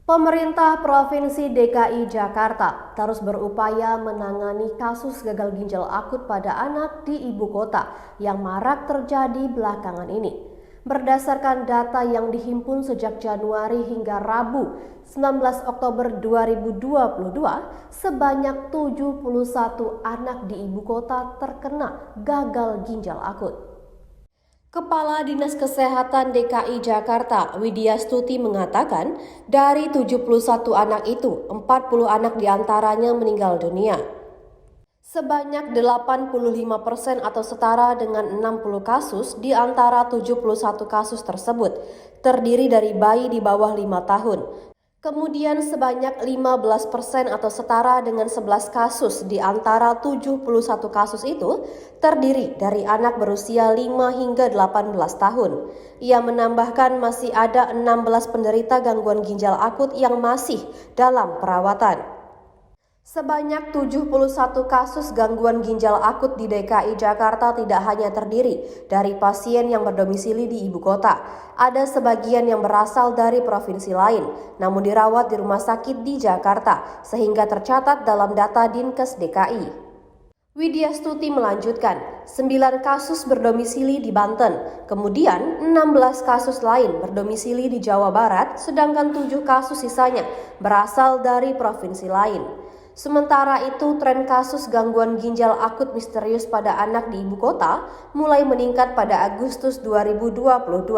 Pemerintah Provinsi DKI Jakarta terus berupaya menangani kasus gagal ginjal akut pada anak di ibu kota yang marak terjadi belakangan ini. Berdasarkan data yang dihimpun sejak Januari hingga Rabu 19 Oktober 2022, sebanyak 71 anak di ibu kota terkena gagal ginjal akut. Kepala Dinas Kesehatan DKI Jakarta, Widya Stuti mengatakan, dari 71 anak itu, 40 anak diantaranya meninggal dunia. Sebanyak 85% atau setara dengan 60 kasus di antara 71 kasus tersebut terdiri dari bayi di bawah 5 tahun. Kemudian sebanyak 15% atau setara dengan 11 kasus di antara 71 kasus itu terdiri dari anak berusia 5 hingga 18 tahun. Ia menambahkan masih ada 16 penderita gangguan ginjal akut yang masih dalam perawatan. Sebanyak 71 kasus gangguan ginjal akut di DKI Jakarta tidak hanya terdiri dari pasien yang berdomisili di ibu kota. Ada sebagian yang berasal dari provinsi lain, namun dirawat di rumah sakit di Jakarta, sehingga tercatat dalam data Dinkes DKI. Widya Stuti melanjutkan, 9 kasus berdomisili di Banten, kemudian 16 kasus lain berdomisili di Jawa Barat, sedangkan 7 kasus sisanya berasal dari provinsi lain. Sementara itu, tren kasus gangguan ginjal akut misterius pada anak di ibu kota mulai meningkat pada Agustus 2022.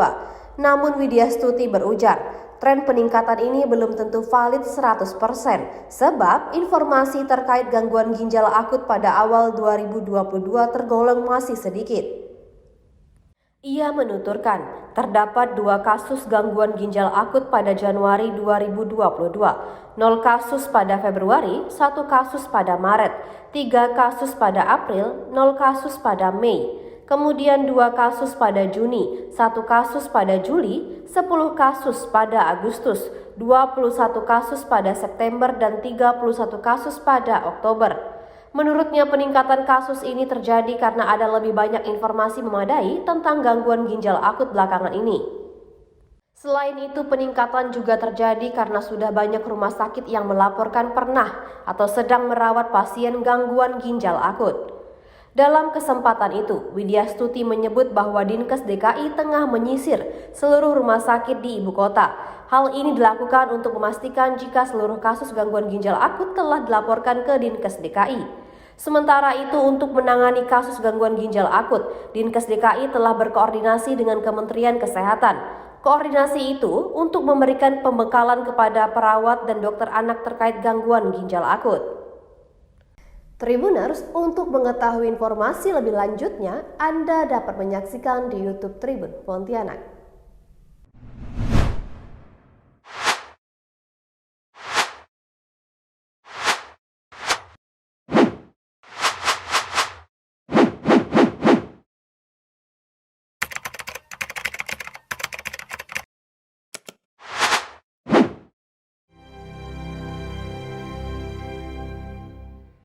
Namun Widya Stuti berujar, tren peningkatan ini belum tentu valid 100%, sebab informasi terkait gangguan ginjal akut pada awal 2022 tergolong masih sedikit. Ia menuturkan, terdapat 2 kasus gangguan ginjal akut pada Januari 2022, 0 kasus pada Februari, 1 kasus pada Maret, 3 kasus pada April, 0 kasus pada Mei, kemudian 2 kasus pada Juni, 1 kasus pada Juli, 10 kasus pada Agustus, 21 kasus pada September, dan 31 kasus pada Oktober. Menurutnya peningkatan kasus ini terjadi karena ada lebih banyak informasi memadai tentang gangguan ginjal akut belakangan ini. Selain itu, peningkatan juga terjadi karena sudah banyak rumah sakit yang melaporkan pernah atau sedang merawat pasien gangguan ginjal akut. Dalam kesempatan itu, Widya Stuti menyebut bahwa Dinkes DKI tengah menyisir seluruh rumah sakit di ibu kota. Hal ini dilakukan untuk memastikan jika seluruh kasus gangguan ginjal akut telah dilaporkan ke Dinkes DKI. Sementara itu, untuk menangani kasus gangguan ginjal akut, Dinkes DKI telah berkoordinasi dengan Kementerian Kesehatan. Koordinasi itu untuk memberikan pembekalan kepada perawat dan dokter anak terkait gangguan ginjal akut. Tribuners, untuk mengetahui informasi lebih lanjutnya, Anda dapat menyaksikan di YouTube Tribun Pontianak.